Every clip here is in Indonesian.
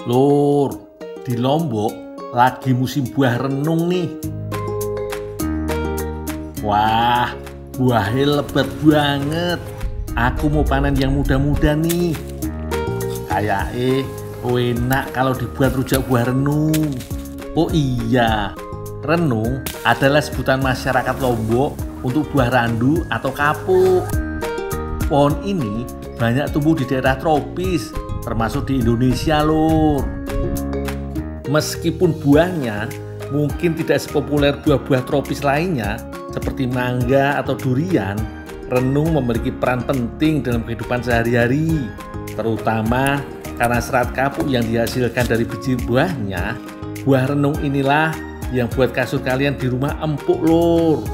Lur, di Lombok lagi musim buah renung nih. Wah, buahnya lebat banget. Aku mau panen yang muda-muda nih. Kayaknya enak kalau dibuat rujak buah renung. Oh iya, renung adalah sebutan masyarakat Lombok untuk buah randu atau kapuk. Pohon ini banyak tumbuh di daerah tropis, termasuk di Indonesia, Lur. Meskipun buahnya mungkin tidak sepopuler buah-buah tropis lainnya seperti mangga atau durian, renung memiliki peran penting dalam kehidupan sehari-hari, terutama karena serat kapuk yang dihasilkan dari biji buahnya. Buah renung inilah yang buat kasur kalian di rumah empuk, Lur.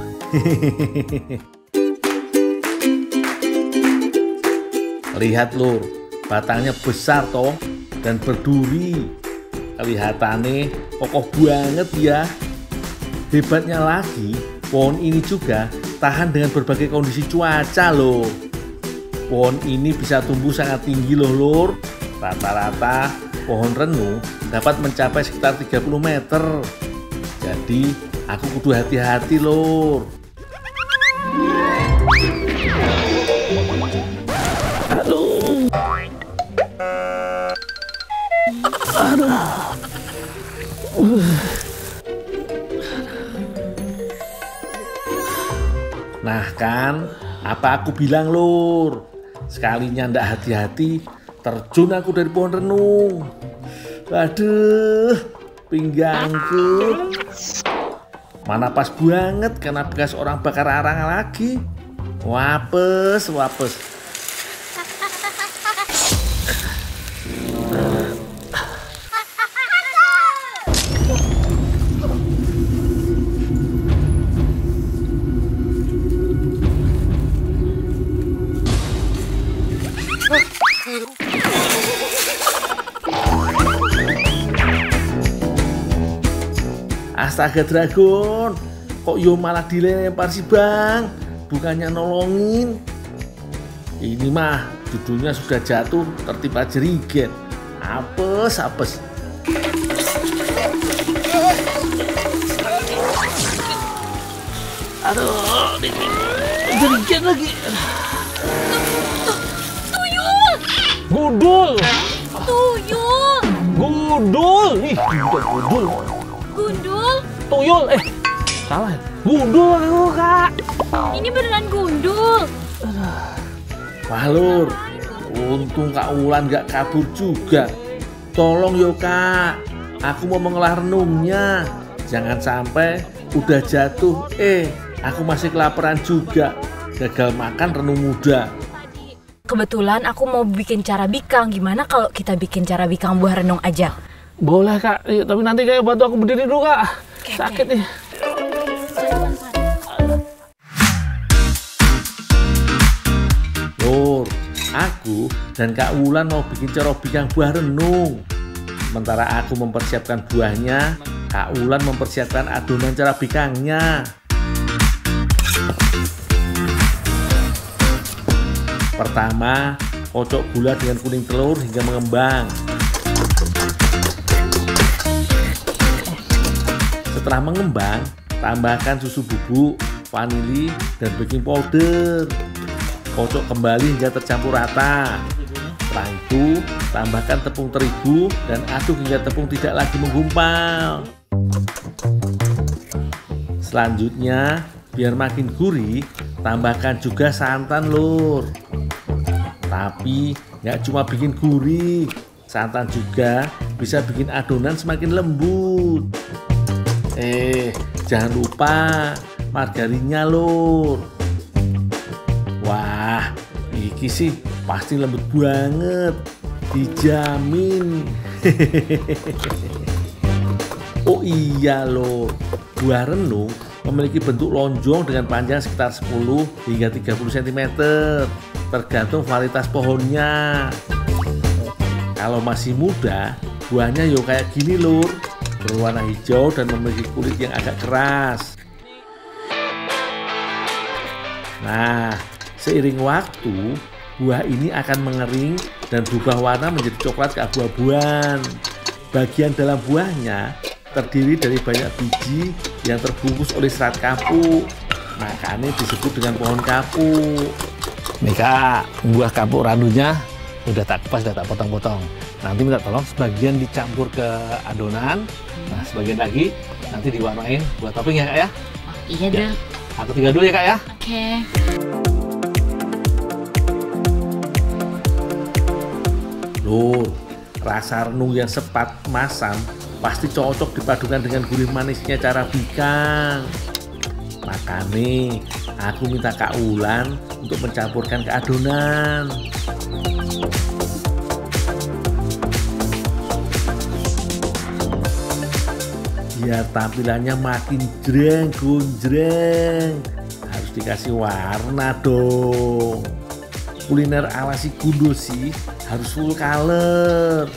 Lihat, Lur, batangnya besar toh dan berduri. Kelihatannya kokoh banget ya. Hebatnya lagi, pohon ini juga tahan dengan berbagai kondisi cuaca loh. Pohon ini bisa tumbuh sangat tinggi loh, Lur. Rata-rata pohon renung dapat mencapai sekitar 30 meter. Jadi aku kudu hati-hati, Lur. Aduh. Nah kan, apa aku bilang, Lur? Sekalinya ndak hati-hati, terjun aku dari pohon renung. Aduh, pinggangku. Mana pas banget karena bekas orang bakar arang lagi. Wapes, wapes. Astaga Dragon, kok yo malah dilempar sih bang, bukannya nolongin. Ini mah judulnya sudah jatuh tertimpa jerigen. Apes, apes. Aduh, jerigen lagi. Tuyul! Gundul! Tuyul! Gundul! Ih, bukan gundul. Gundul? Tuyul, salah ya? Gundul aku, Kak. Ini beneran gundul. Wah, Lur, untung Kak Wulan gak kabur juga. Tolong yo Kak, aku mau mengolah renungnya. Jangan sampai udah jatuh, aku masih kelaparan juga. Gagal makan renung muda. Kebetulan aku mau bikin cara bikang. Gimana kalau kita bikin cara bikang buah renung aja? Boleh Kak, tapi nanti kayak bantu aku berdiri dulu Kak. Sakit nih. Lur, aku dan Kak Wulan mau bikin cara bikang buah renung. Sementara aku mempersiapkan buahnya, Kak Wulan mempersiapkan adonan cara bikangnya. Pertama, kocok gula dengan kuning telur hingga mengembang. Setelah mengembang, tambahkan susu bubuk, vanili, dan baking powder. Kocok kembali hingga tercampur rata. Setelah itu, tambahkan tepung terigu dan aduk hingga tepung tidak lagi menggumpal. Selanjutnya, biar makin gurih, tambahkan juga santan, Lur. Tapi nggak cuma bikin gurih, santan juga bisa bikin adonan semakin lembut. Jangan lupa margarinnya, Lur. Wah, iki sih pasti lembut banget, dijamin. Oh iya, Lur, buah renung memiliki bentuk lonjong dengan panjang sekitar 10 hingga 30 cm, tergantung varietas pohonnya. Kalau masih muda, buahnya yo kayak gini, Lur, berwarna hijau dan memiliki kulit yang agak keras. Nah, seiring waktu, buah ini akan mengering dan berubah warna menjadi coklat keabu-abuan. Bagian dalam buahnya terdiri dari banyak biji yang terbungkus oleh serat kapuk. Makanya disebut dengan pohon kapuk. Nih Kak, buah kapuk randunya udah tak kupas, udah tak potong-potong. Nanti minta tolong sebagian dicampur ke adonan. Nah, sebagian lagi nanti diwarnain buat topping ya Kak ya. Iya deh. Aku tinggal dulu ya Kak ya. Oke. Lur, rasa renung yang sepat masam pasti cocok dipadukan dengan gurih manisnya carabikang. Makanya aku minta Kak Wulan untuk mencampurkan ke adonan. Biar tampilannya makin jreng gonjreng, harus dikasih warna dong. Kuliner ala si Gundosi harus full color.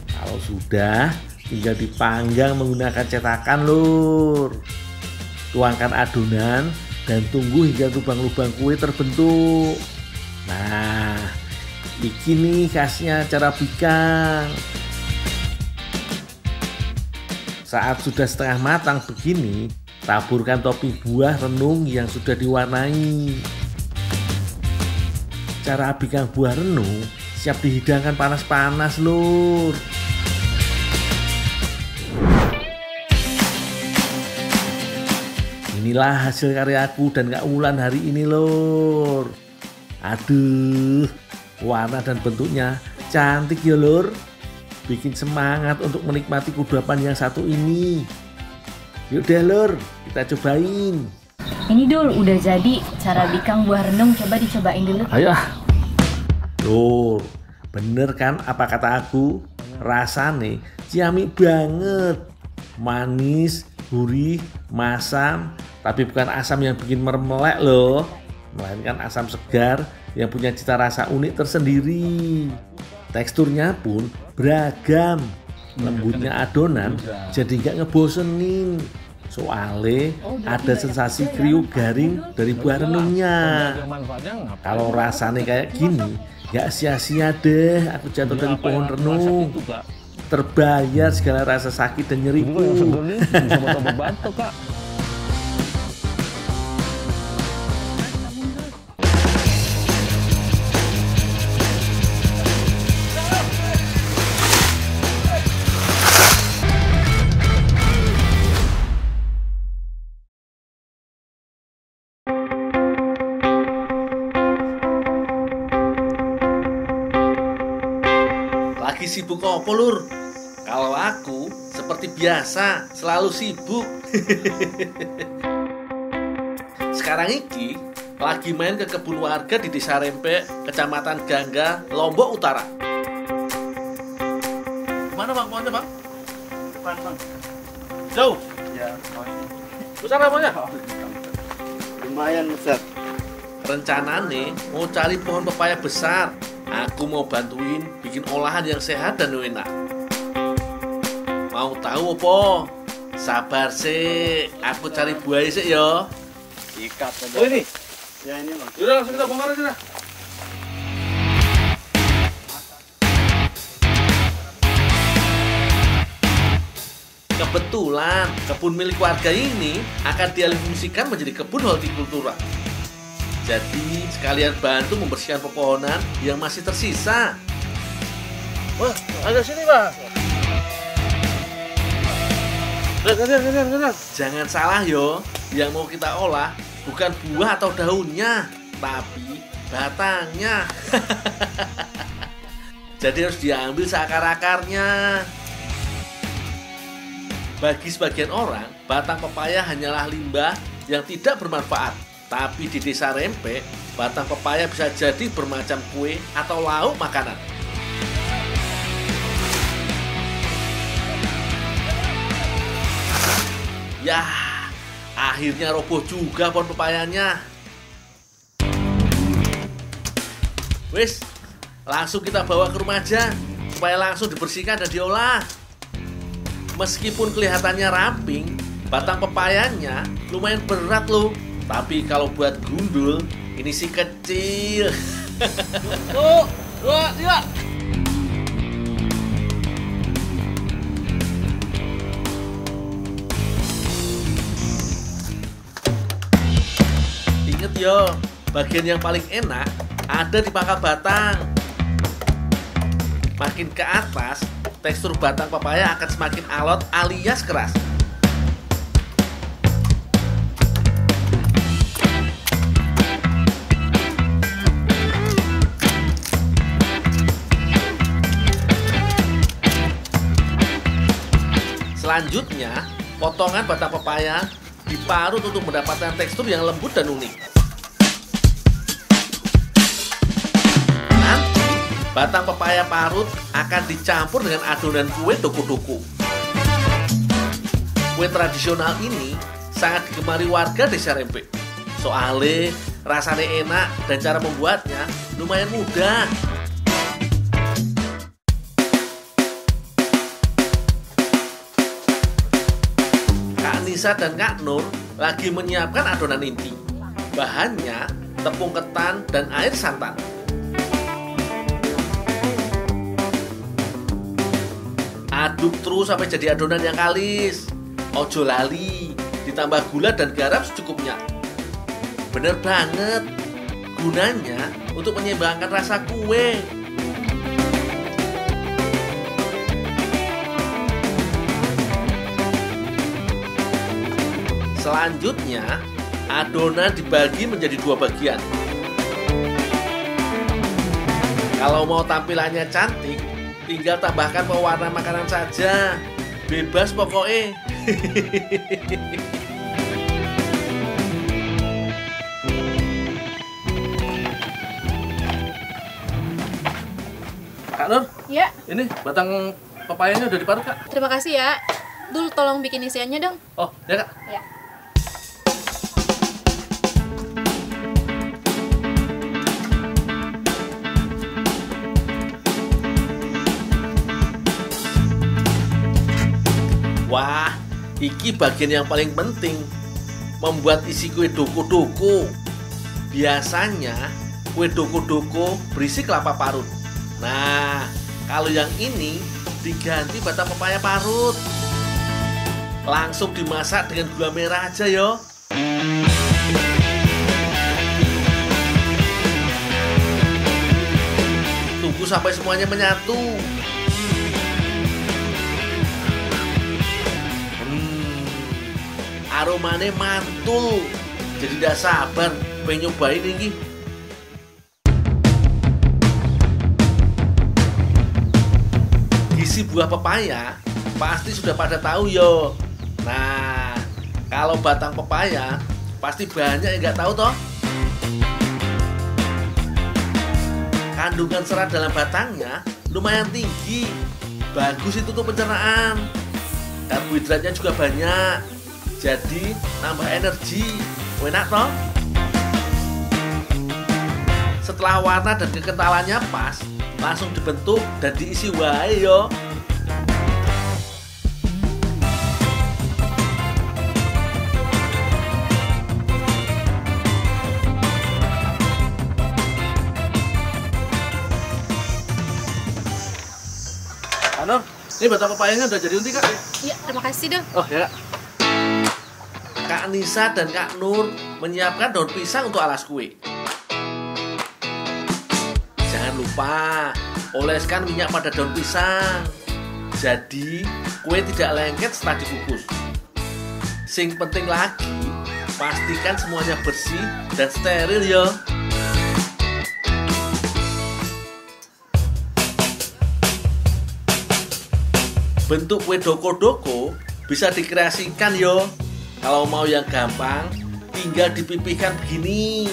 Kalau sudah, tinggal dipanggang menggunakan cetakan lur. Tuangkan adonan dan tunggu hingga lubang-lubang kue terbentuk. Nah, ini nih khasnya carabikang. Saat sudah setengah matang begini, taburkan topping buah renung yang sudah diwarnai. Carabikang buah renung siap dihidangkan panas-panas lur. Inilah hasil karyaku dan Kak Wulan hari ini lur. Aduh, warna dan bentuknya cantik ya lur. Bikin semangat untuk menikmati kudapan yang satu ini. Yuk deh lur, kita cobain. Ini Dul, udah jadi carabikang buah renung, coba dicobain dulu. Ayo. Lur, bener kan apa kata aku? Rasanya ciamik banget. Manis, gurih, masam, tapi bukan asam yang bikin meremelek loh, melainkan asam segar yang punya cita rasa unik tersendiri. Teksturnya pun beragam. Lembutnya adonan jadi nggak ngebosenin. Soalnya ada sensasi kriuk garing dari buah renungnya. Kalau rasanya kayak gini, nggak sia-sia deh aku jatuh dari pohon renung. Terbayar segala rasa sakit dan nyeriku. Lagi sibuk apa lur? Kalau aku seperti biasa selalu sibuk. Sekarang iki lagi main ke kebun warga di Desa Rempek, Kecamatan Gangga, Lombok Utara. Mana bang pohonnya bang? Depan bang. Jauh? Ya. Besar namanya? Lumayan besar. Rencananya mau cari pohon pepaya besar. Aku mau bantuin bikin olahan yang sehat dan enak. Mau tahu apa? Sabar sih, aku cari buah sih ya. Ikat aja. Oh ini? Ya ini bang. Yaudah langsung kita bongkar aja dah. Kebetulan kebun milik warga ini akan dialihfungsikan menjadi kebun hortikultura. Jadi sekalian bantu membersihkan pepohonan yang masih tersisa. Wah, agak sini Pak. Kejar. Jangan salah yo, yang mau kita olah bukan buah atau daunnya, tapi batangnya. Jadi harus diambil seakar-akarnya. Bagi sebagian orang, batang pepaya hanyalah limbah yang tidak bermanfaat. Tapi di Desa Rempek, batang pepaya bisa jadi bermacam kue atau lauk makanan. Yah, akhirnya roboh juga pohon pepayanya. Wis, langsung kita bawa ke rumah aja, supaya langsung dibersihkan dan diolah. Meskipun kelihatannya ramping, batang pepayanya lumayan berat loh. Tapi kalau buat gundul, Ini si kecil. Tuh, dua, tiga. Ingat yo, bagian yang paling enak ada di pangkal batang. Makin ke atas, tekstur batang pepaya akan semakin alot alias keras. Selanjutnya, potongan batang pepaya diparut untuk mendapatkan tekstur yang lembut dan unik. Nanti, batang pepaya parut akan dicampur dengan adonan kue doko-doko. Kue tradisional ini sangat digemari warga desa Rempik. Soalnya rasanya enak dan cara membuatnya lumayan mudah. Nisa dan Kak Nur lagi menyiapkan adonan inti. Bahannya tepung ketan dan air santan. Aduk terus sampai jadi adonan yang kalis. Ojo lali, ditambah gula dan garam secukupnya. Bener banget, gunanya untuk menyeimbangkan rasa kue. Selanjutnya, adonan dibagi menjadi dua bagian. Kalau mau tampilannya cantik, tinggal tambahkan pewarna makanan saja. Bebas pokoknya. Kak Nur, Ya, ini batang pepayanya udah diparut, Kak? terima kasih ya. Dul, tolong bikin isiannya dong. Oh, ya Kak. Ya. Wah, iki bagian yang paling penting, membuat isi kue doko-doko. Biasanya kue doko-doko berisi kelapa parut. Nah, kalau yang ini diganti batang pepaya parut. Langsung dimasak dengan gula merah aja yo. Tunggu sampai semuanya menyatu. Aromanya mantul. Jadi tidak sabar pengen nyobain ini. Gizi buah pepaya pasti sudah pada tahu yo. Nah, kalau batang pepaya pasti banyak yang nggak tahu toh. Kandungan serat dalam batangnya lumayan tinggi. Bagus itu untuk pencernaan. Karbohidratnya juga banyak. Jadi nambah energi. Enak toh? Setelah warna dan kekentalannya pas, langsung dibentuk dan diisi wae yo. Nur, ini batang pepayanya udah jadi unti, Kak? Iya, terima kasih dong. Oh ya, Kak. Kak Nisa dan Kak Nur menyiapkan daun pisang untuk alas kue. Jangan lupa oleskan minyak pada daun pisang. Jadi kue tidak lengket setelah dikukus. Sing penting lagi, pastikan semuanya bersih dan steril ya. Bentuk kue doko-doko bisa dikreasikan yo. Kalau mau yang gampang, tinggal dipipihkan begini.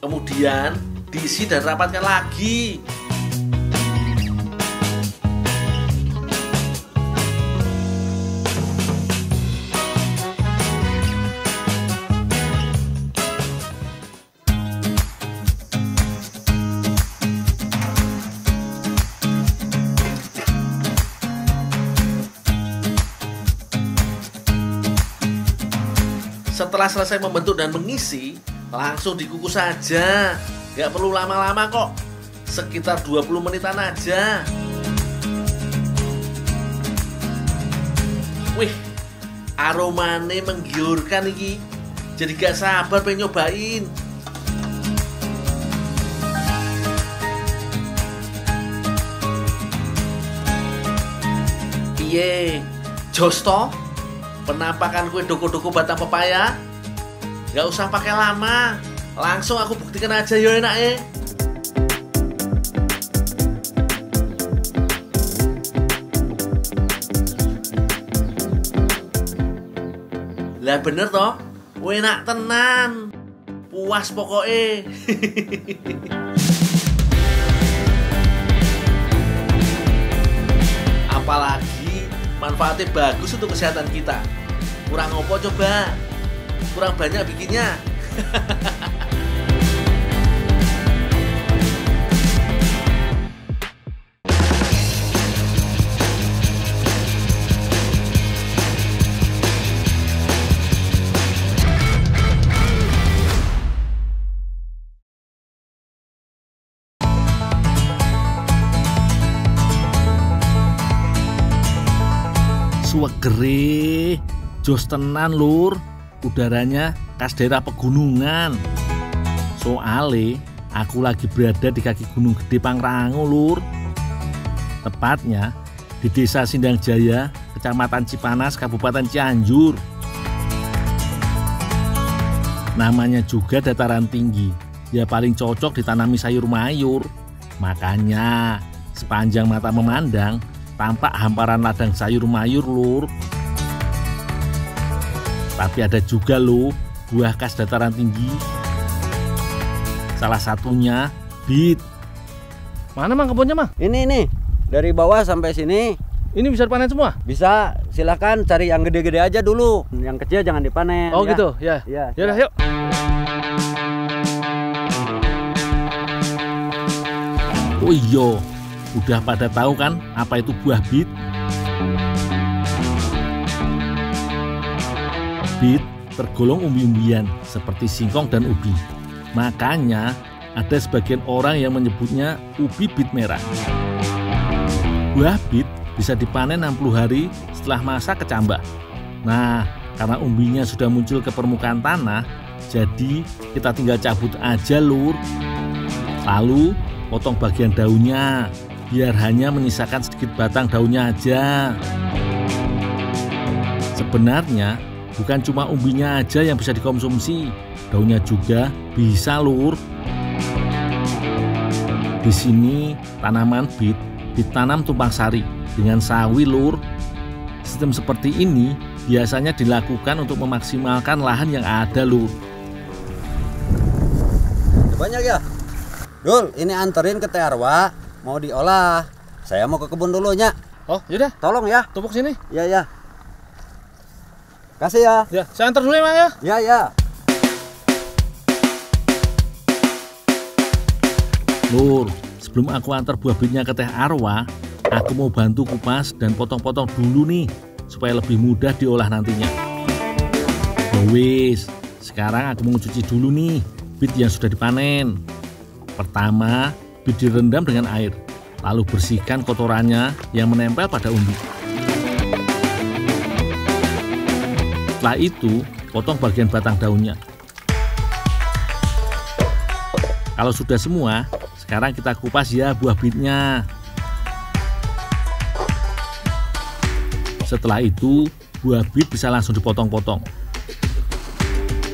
Kemudian diisi dan rapatkan lagi. Setelah selesai membentuk dan mengisi, langsung dikukus saja. Gak perlu lama-lama kok, sekitar 20 menitan aja. Wih, aromanya menggiurkan iki. Jadi gak sabar pengen nyobain. Iye, jos toh? Penampakan kue doko-doko batang pepaya? Gak usah pakai lama, langsung aku buktikan aja yo enak. Lah bener toh, enak tenan, puas pokoknya. Apalagi manfaatnya bagus untuk kesehatan kita. Kurang opo coba? Kurang banyak bikinnya. Suwegere, jos tenan lur. Udaranya khas daerah pegunungan. Soale aku lagi berada di kaki Gunung Gede Pangrango lur. Tepatnya di Desa Sindang Jaya, Kecamatan Cipanas, Kabupaten Cianjur. Namanya juga dataran tinggi, ya paling cocok ditanami sayur mayur. Makanya sepanjang mata memandang tampak hamparan ladang sayur mayur lur. Tapi ada juga loh buah khas dataran tinggi. Salah satunya bit. Mana mang kebunnya mang? Ini dari bawah sampai sini. Ini bisa dipanen semua? Bisa, silakan cari yang gede-gede aja dulu. Yang kecil jangan dipanen. Oh ya. gitu, ya. Ya. Yaudah yuk. Oh iya, udah pada tahu kan apa itu buah bit? Bit tergolong umbi-umbian seperti singkong dan ubi. Makanya ada sebagian orang yang menyebutnya ubi bit merah. Buah bit bisa dipanen 60 hari setelah masa kecambah. Nah, karena umbinya sudah muncul ke permukaan tanah, jadi kita tinggal cabut aja lur. Lalu potong bagian daunnya, biar hanya menyisakan sedikit batang daunnya aja. Sebenarnya bukan cuma umbinya aja yang bisa dikonsumsi, daunnya juga bisa lur. Di sini tanaman bit ditanam tumpang sari dengan sawi lur. Sistem seperti ini biasanya dilakukan untuk memaksimalkan lahan yang ada lur. Banyak ya? Dul, ini anterin ke Arwa, mau diolah. Saya mau ke kebun dulunya. Oh yaudah, Tolong ya. tumpuk sini. Ya. Kasih ya. Ya, saya antar dulu ya mang ya. Ya. Lur, sebelum aku antar buah bitnya ke Teh Arwa, aku mau bantu kupas dan potong-potong dulu nih, supaya lebih mudah diolah nantinya. Wis, sekarang aku mau cuci dulu nih bit yang sudah dipanen. Pertama, bit direndam dengan air, lalu bersihkan kotorannya yang menempel pada umbi. Setelah itu, potong bagian batang daunnya. Kalau sudah semua, sekarang kita kupas ya buah bitnya. Setelah itu, buah bit bisa langsung dipotong-potong.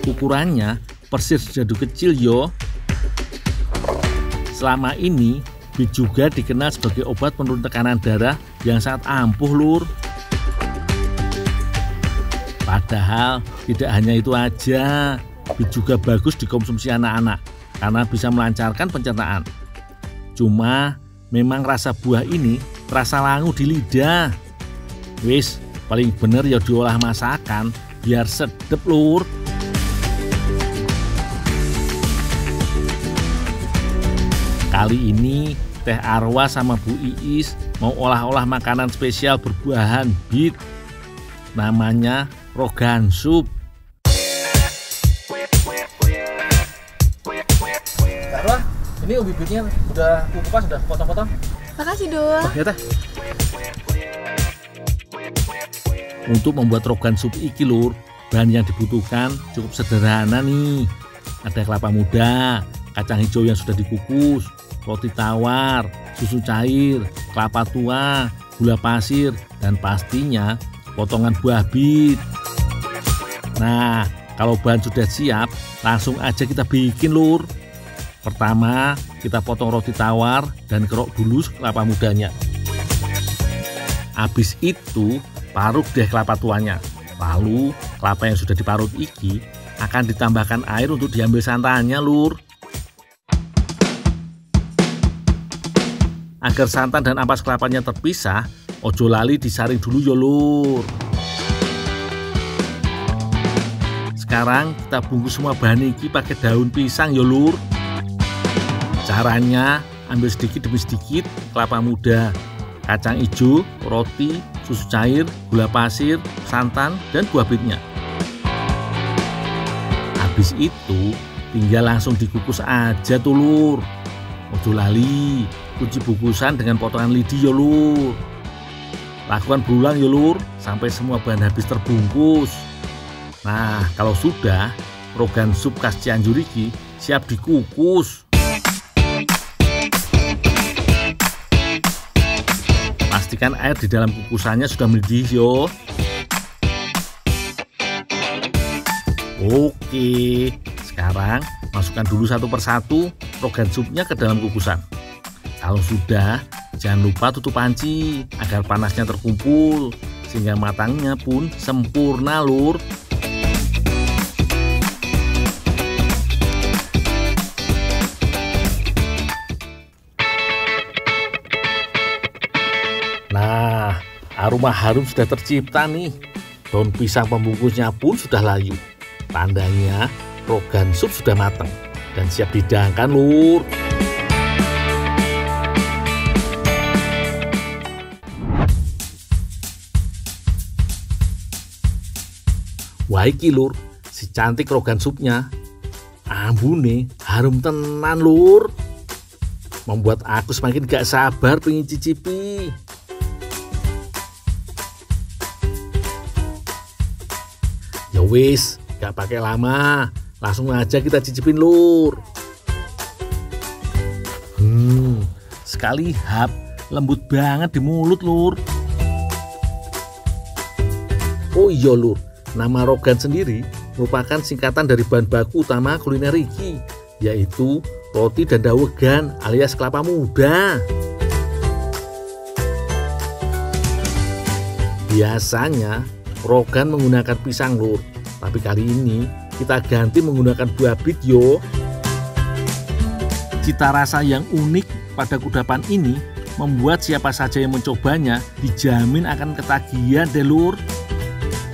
Ukurannya persis jadu kecil yo. Selama ini, bit juga dikenal sebagai obat penurun tekanan darah yang sangat ampuh lur. Padahal tidak hanya itu aja, bit juga bagus dikonsumsi anak-anak karena bisa melancarkan pencernaan. Cuma memang rasa buah ini terasa langu di lidah. Wis, paling bener ya diolah masakan biar sedep lur. Kali ini Teh Arwa sama Bu Iis mau olah-olah makanan spesial berbuahan bit. Namanya rogan sup. Arwah, ini ubi bitnya udah kupas, udah potong-potong. Makasih, Dul. Ya teh. Untuk membuat rogan sup iki lur, bahan yang dibutuhkan cukup sederhana nih. Ada kelapa muda, kacang hijau yang sudah dikukus, roti tawar, susu cair, kelapa tua, gula pasir, dan pastinya potongan buah bit. Nah, kalau bahan sudah siap, langsung aja kita bikin lur. Pertama, kita potong roti tawar dan kerok dulu kelapa mudanya. Habis itu, parut deh kelapa tuanya. Lalu, kelapa yang sudah diparut iki akan ditambahkan air untuk diambil santannya lur. Agar santan dan ampas kelapanya terpisah, ojo lali disaring dulu ya lur. Sekarang kita bungkus semua bahan iki pakai daun pisang ya lur. Caranya, ambil sedikit demi sedikit kelapa muda, kacang hijau, roti, susu cair, gula pasir, santan, dan buah bitnya. Habis itu, tinggal langsung dikukus aja tuh lur. Ojo lali, kunci bungkusan dengan potongan lidi ya lur. Lakukan berulang ya lur, sampai semua bahan habis terbungkus. Nah, kalau sudah, rogan sup khas Cianjur iki siap dikukus. Pastikan air di dalam kukusannya sudah mendidih yo. Oke, sekarang masukkan dulu satu persatu rogan supnya ke dalam kukusan. Kalau sudah, jangan lupa tutup panci agar panasnya terkumpul sehingga matangnya pun sempurna lur. Nah, aroma harum sudah tercipta nih. Daun pisang pembungkusnya pun sudah layu. Tandanya rogan sup sudah matang dan siap dihidangkan lur. Wah iki lur, si cantik rogan supnya. Ambune harum tenan lur. Membuat aku semakin gak sabar pengen cicipi. Ya wis, gak pakai lama, langsung aja kita cicipin lur. Sekali hap, lembut banget di mulut lur. Oh iya lur, nama rogan sendiri merupakan singkatan dari bahan baku utama kuliner iki, yaitu roti dan dawegan alias kelapa muda. Biasanya rogan menggunakan pisang lur, tapi kali ini kita ganti menggunakan buah bit yo. Cita rasa yang unik pada kudapan ini membuat siapa saja yang mencobanya dijamin akan ketagihan deh lur.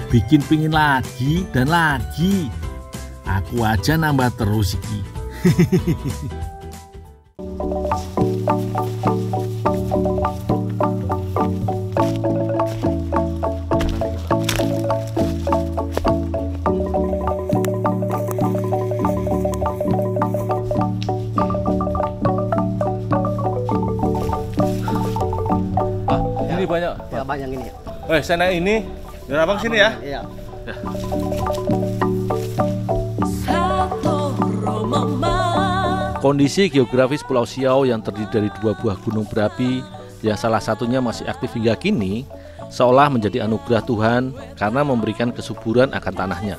Bikin pingin lagi dan lagi. Aku aja nambah terus iki. Ini banyak. Ya banyak ini. Saya naik ini. Dan abang sini ya. Iya. Kondisi geografis Pulau Siau yang terdiri dari dua buah gunung berapi yang salah satunya masih aktif hingga kini seolah menjadi anugerah Tuhan karena memberikan kesuburan akan tanahnya.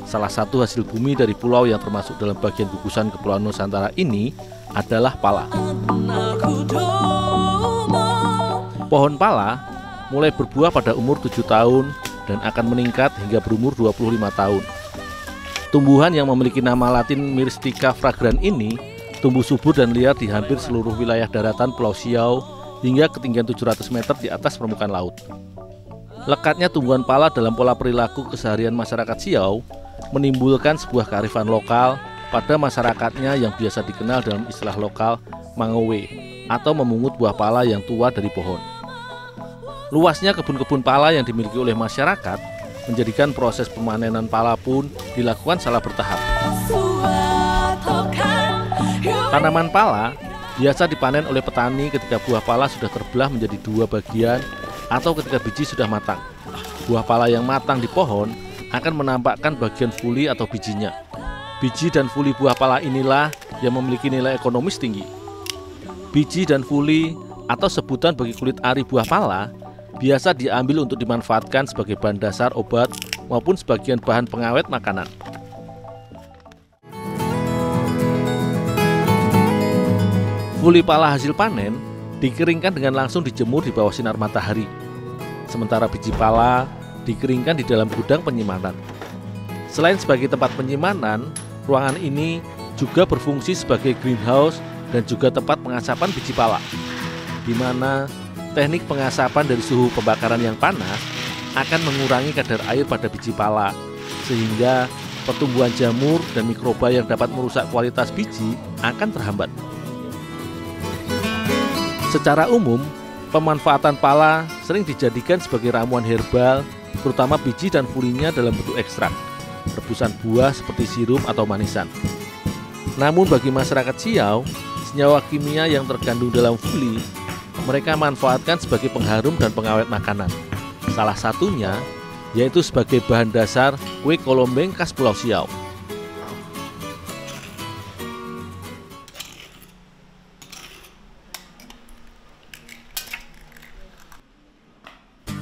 Salah satu hasil bumi dari pulau yang termasuk dalam bagian gugusan Kepulauan Nusantara ini adalah pala. Pohon pala mulai berbuah pada umur 7 tahun dan akan meningkat hingga berumur 25 tahun. Tumbuhan yang memiliki nama latin Myristica fragrans ini tumbuh subur dan liar di hampir seluruh wilayah daratan Pulau Siau hingga ketinggian 700 meter di atas permukaan laut. Lekatnya tumbuhan pala dalam pola perilaku keseharian masyarakat Siau menimbulkan sebuah kearifan lokal pada masyarakatnya yang biasa dikenal dalam istilah lokal mangowe atau memungut buah pala yang tua dari pohon. Luasnya kebun-kebun pala yang dimiliki oleh masyarakat menjadikan proses pemanenan pala pun dilakukan secara bertahap. Tanaman pala biasa dipanen oleh petani ketika buah pala sudah terbelah menjadi 2 bagian atau ketika biji sudah matang. Buah pala yang matang di pohon akan menampakkan bagian fuli atau bijinya. Biji dan fuli buah pala inilah yang memiliki nilai ekonomis tinggi. Biji dan fuli atau sebutan bagi kulit ari buah pala biasa diambil untuk dimanfaatkan sebagai bahan dasar obat maupun sebagian bahan pengawet makanan. Fuli pala hasil panen dikeringkan dengan langsung dijemur di bawah sinar matahari. Sementara biji pala dikeringkan di dalam gudang penyimpanan. Selain sebagai tempat penyimpanan, ruangan ini juga berfungsi sebagai greenhouse dan juga tempat pengasapan biji pala, di mana teknik pengasapan dari suhu pembakaran yang panas akan mengurangi kadar air pada biji pala, sehingga pertumbuhan jamur dan mikroba yang dapat merusak kualitas biji akan terhambat. Secara umum, pemanfaatan pala sering dijadikan sebagai ramuan herbal, terutama biji dan fulinya dalam bentuk ekstrak, rebusan buah seperti sirup atau manisan. Namun bagi masyarakat Siau, senyawa kimia yang terkandung dalam fuli, mereka manfaatkan sebagai pengharum dan pengawet makanan. Salah satunya yaitu sebagai bahan dasar kue kolombeng khas Pulau Siau.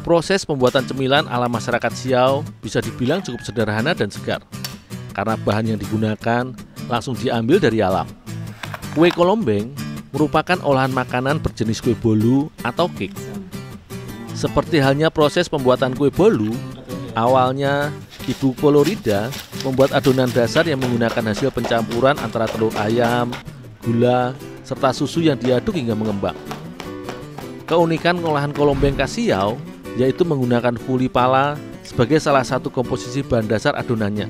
Proses pembuatan cemilan ala masyarakat Siau bisa dibilang cukup sederhana dan segar, karena bahan yang digunakan langsung diambil dari alam. Kue kolombeng merupakan olahan makanan berjenis kue bolu atau cake. Seperti halnya proses pembuatan kue bolu, awalnya Ibu Polorida membuat adonan dasar yang menggunakan hasil pencampuran antara telur ayam, gula, serta susu yang diaduk hingga mengembang. Keunikan olahan kolombeng khas Siau yaitu menggunakan fuli pala sebagai salah satu komposisi bahan dasar adonannya.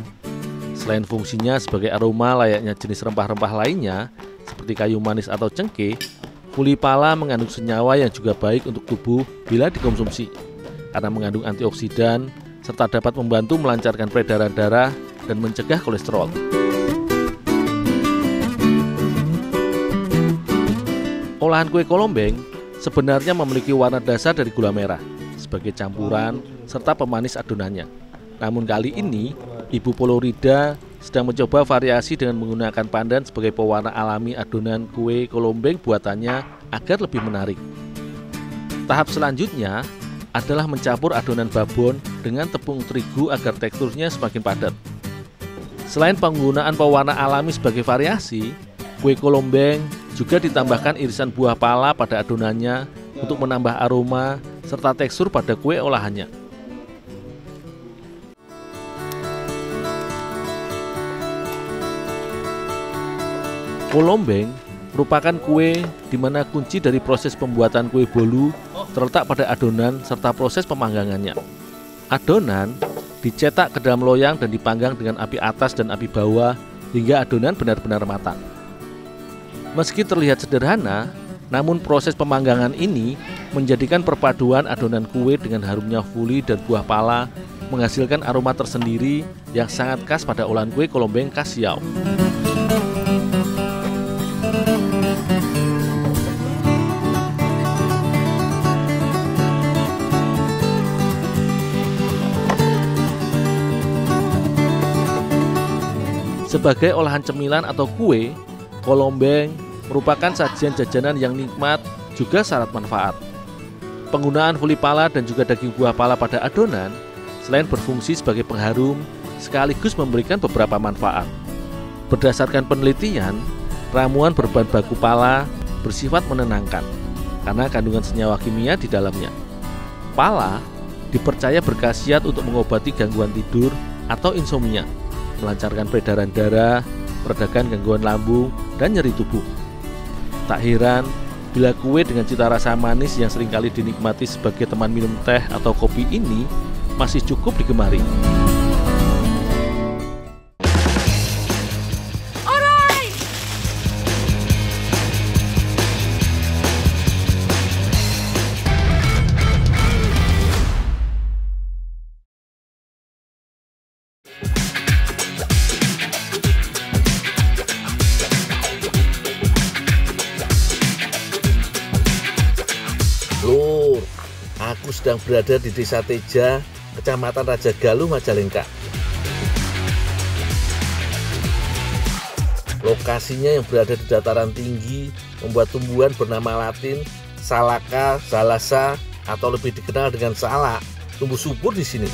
Selain fungsinya sebagai aroma layaknya jenis rempah-rempah lainnya, seperti kayu manis atau cengkeh, fuli pala mengandung senyawa yang juga baik untuk tubuh bila dikonsumsi, karena mengandung antioksidan, serta dapat membantu melancarkan peredaran darah dan mencegah kolesterol. Olahan kue kolombeng sebenarnya memiliki warna dasar dari gula merah sebagai campuran serta pemanis adonannya. Namun kali ini, Ibu Polorida sedang mencoba variasi dengan menggunakan pandan sebagai pewarna alami adonan kue kolombeng buatannya agar lebih menarik. Tahap selanjutnya adalah mencampur adonan babon dengan tepung terigu agar teksturnya semakin padat. Selain penggunaan pewarna alami sebagai variasi, kue kolombeng juga ditambahkan irisan buah pala pada adonannya untuk menambah aroma serta tekstur pada kue olahannya. Kolombeng merupakan kue di mana kunci dari proses pembuatan kue bolu terletak pada adonan serta proses pemanggangannya. Adonan dicetak ke dalam loyang dan dipanggang dengan api atas dan api bawah hingga adonan benar-benar matang. Meski terlihat sederhana, namun proses pemanggangan ini menjadikan perpaduan adonan kue dengan harumnya fuli dan buah pala menghasilkan aroma tersendiri yang sangat khas pada olahan kue kolombeng khas Siau. Sebagai olahan cemilan atau kue, kolombeng merupakan sajian jajanan yang nikmat juga syarat manfaat. Penggunaan fuli pala dan juga daging buah pala pada adonan selain berfungsi sebagai pengharum, sekaligus memberikan beberapa manfaat. Berdasarkan penelitian, ramuan berbahan baku pala bersifat menenangkan karena kandungan senyawa kimia di dalamnya. Pala dipercaya berkhasiat untuk mengobati gangguan tidur atau insomnia, melancarkan peredaran darah, meredakan gangguan lambung, dan nyeri tubuh. Tak heran bila kue dengan cita rasa manis yang seringkali dinikmati sebagai teman minum teh atau kopi ini masih cukup digemari. aku sedang berada di Desa Teja, Kecamatan Raja Galuh, Majalengka. Lokasinya yang berada di dataran tinggi membuat tumbuhan bernama latin Salaka zalasa atau lebih dikenal dengan salak tumbuh subur di sini.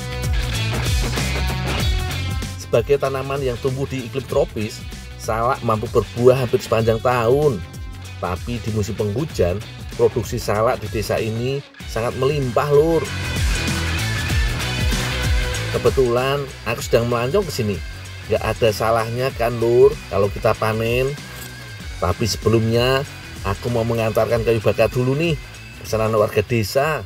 Sebagai tanaman yang tumbuh di iklim tropis, salak mampu berbuah hampir sepanjang tahun. Tapi di musim penghujan, produksi salak di desa ini sangat melimpah, Lur. Kebetulan aku sedang melancong ke sini. Gak ada salahnya kan, Lur, kalau kita panen. Tapi sebelumnya, aku mau mengantarkan kayu bakar dulu nih, pesanan warga desa.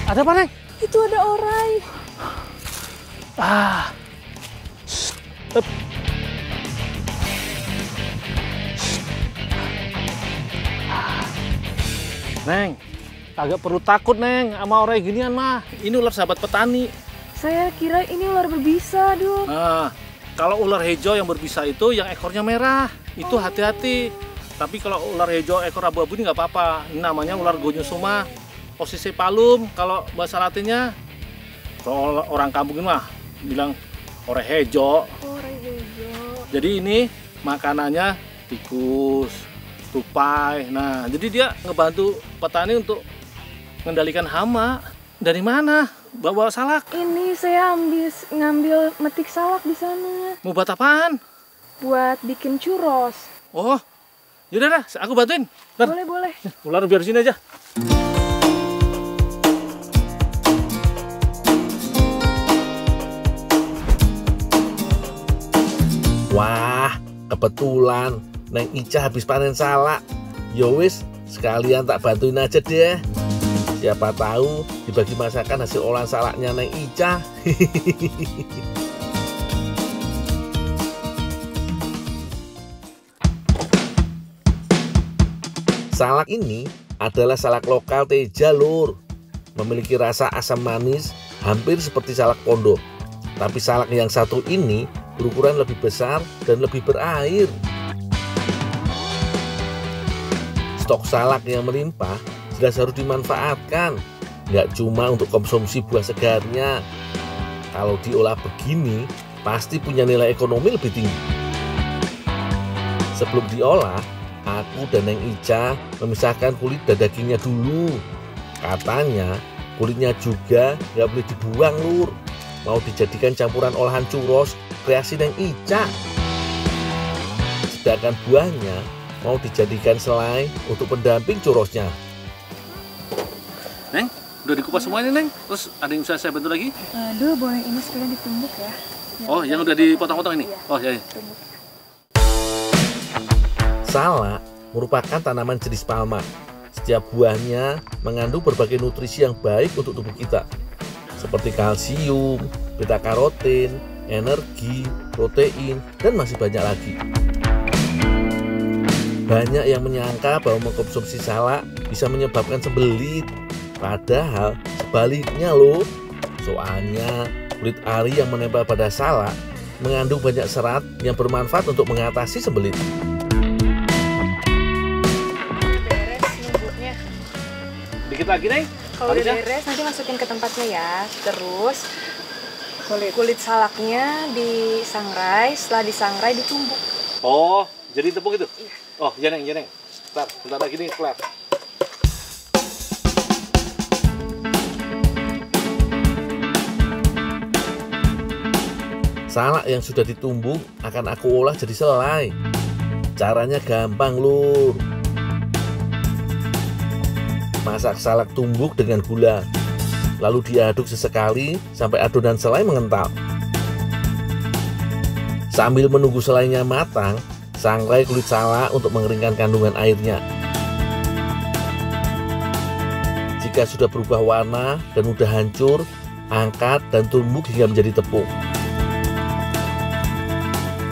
Ada apa, Neng? Itu ada orai. Ah. Up. Neng, agak perlu takut, Neng, sama orang ginian mah. Ini ular sahabat petani. Saya kira ini ular berbisa, Dul. Nah, kalau ular hijau yang berbisa itu yang ekornya merah, itu hati-hati. Tapi kalau ular hijau ekor abu-abu ini nggak apa-apa. Ini namanya ular gonyosoma ossicipalum kalau bahasa latinnya. Kalau orang kampung ini mah bilang ore hijau. Orai hijau. Jadi ini makanannya tikus, tupai. Nah, jadi dia ngebantu petani untuk mengendalikan hama. Dari mana? Bawa salak. Ini saya ngambil metik salak di sana Mau buat apaan? buat bikin churros. Oh, yaudah dah, aku bantuin. Ntar, Boleh. ular biar sini aja. Wah, kebetulan Neng Ica habis panen salak. Yowis, sekalian tak bantuin aja deh. Siapa tahu dibagi masakan hasil olahan salaknya Neng Ica. Salak ini adalah salak lokal Teja, Lur. Memiliki rasa asam manis hampir seperti salak pondok. Tapi salak yang satu ini berukuran lebih besar dan lebih berair. Stok salak yang melimpah jelas harus dimanfaatkan, nggak cuma untuk konsumsi buah segarnya. Kalau diolah begini, pasti punya nilai ekonomi lebih tinggi. Sebelum diolah, aku dan Neng Ica memisahkan kulit dan dagingnya dulu. Katanya kulitnya juga nggak boleh dibuang, Lur. Mau dijadikan campuran olahan churros kreasi Neng Ica. Sedangkan buahnya mau dijadikan selai untuk pendamping churrosnya. Neng, udah dikupas semua ini, Neng? Terus ada yang bisa saya bantu lagi? Aduh, boleh ini sekalian ditumbuk ya. Oh, yang udah dipotong-potong ini? Iya. Oh, ya. Tumbuk. Salak merupakan tanaman jenis palma. Setiap buahnya mengandung berbagai nutrisi yang baik untuk tubuh kita, seperti kalsium, beta karotin, energi, protein, dan masih banyak lagi. Banyak yang menyangka bahwa mengkonsumsi salak bisa menyebabkan sembelit. Padahal sebaliknya loh. Soalnya kulit ari yang menempel pada salak mengandung banyak serat yang bermanfaat untuk mengatasi sembelit. Beres nunggunya. Dikit lagi, Neng. Kalau udah beres nanti masukin ke tempatnya ya. Terus kulit salaknya disangrai, setelah disangrai ditumbuk. Oh, jadi tepung itu? Iya. Oh, ya, Neng, ya, Neng. Bentar lagi nih, kelar. Salak yang sudah ditumbuk akan aku olah jadi selai. Caranya gampang, Lur. Masak salak tumbuk dengan gula, lalu diaduk sesekali sampai adonan selai mengental. Sambil menunggu selainya matang, sangrai kulit salak untuk mengeringkan kandungan airnya. Jika sudah berubah warna dan mudah hancur, angkat dan tumbuk hingga menjadi tepung.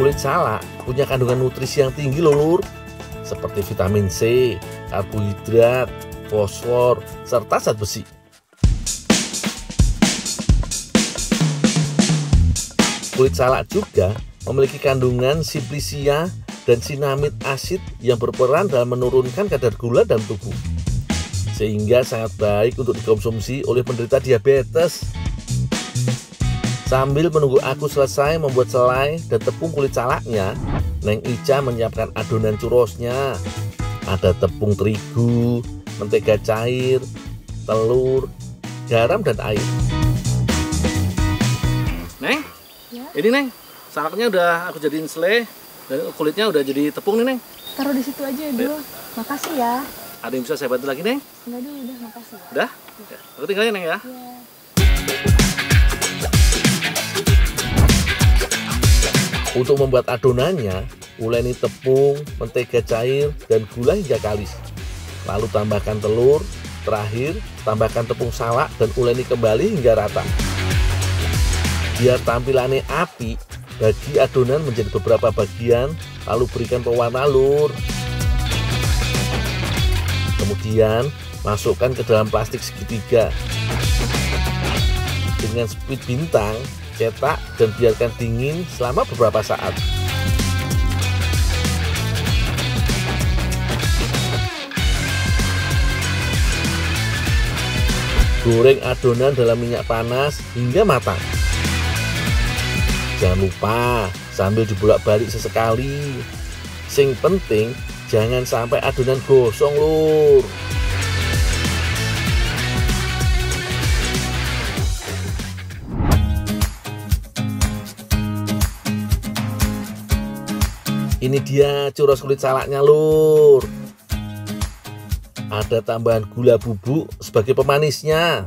Kulit salak punya kandungan nutrisi yang tinggi loh Lur, seperti vitamin C, karbohidrat, fosfor, serta zat besi. Kulit salak juga memiliki kandungan simplicia dan sinamid asid yang berperan dalam menurunkan kadar gula dalam tubuh, sehingga sangat baik untuk dikonsumsi oleh penderita diabetes. Sambil menunggu aku selesai membuat selai dan tepung kulit salaknya, Neng Ica menyiapkan adonan churrosnya. Ada tepung terigu, mentega cair, telur, garam, dan air. Neng, Ya? ini Neng, salaknya udah aku jadiin selai dan kulitnya udah jadi tepung nih Neng. Taruh di situ aja ya, Dul. Makasih ya. Ada yang bisa saya bantu lagi Neng? Enggak dulu, udah makasih ya. Udah? Ya, aku tinggalin Neng ya. Iya. Untuk membuat adonannya, uleni tepung, mentega cair, dan gula hingga kalis. Lalu tambahkan telur, terakhir tambahkan tepung salak dan uleni kembali hingga rata. Biar tampilannya api, bagi adonan menjadi beberapa bagian, lalu berikan pewarna Lur. Kemudian masukkan ke dalam plastik segitiga. Dengan speed bintang, cetak dan biarkan dingin selama beberapa saat. Goreng adonan dalam minyak panas hingga matang. Jangan lupa sambil dibolak-balik sesekali. Sing penting jangan sampai adonan gosong Lur. Ini dia churros kulit salaknya Lur. Ada tambahan gula bubuk sebagai pemanisnya.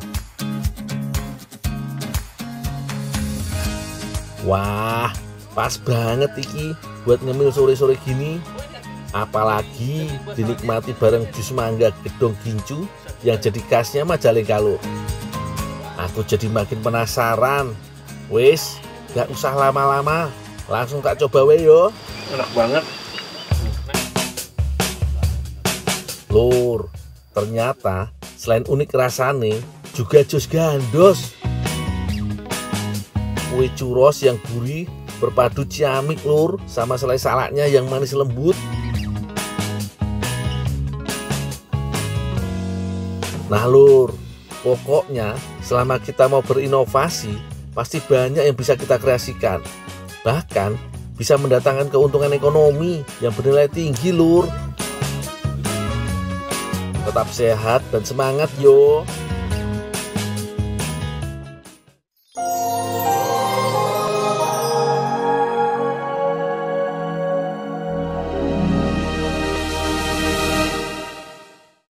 Wah, pas banget iki buat ngemil sore-sore gini. Apalagi dinikmati bareng jus mangga gedong gincu yang jadi khasnya Majalengka Lur. Aku jadi makin penasaran. Wis, gak usah lama-lama, langsung tak coba we yo. Enak banget. Lur, ternyata selain unik rasane juga jos gandos. Kue churros yang gurih berpadu ciamik Lur sama selai salaknya yang manis lembut. Nah Lur, pokoknya selama kita mau berinovasi pasti banyak yang bisa kita kreasikan. Bahkan bisa mendatangkan keuntungan ekonomi yang bernilai tinggi Lur. Tetap sehat dan semangat yo.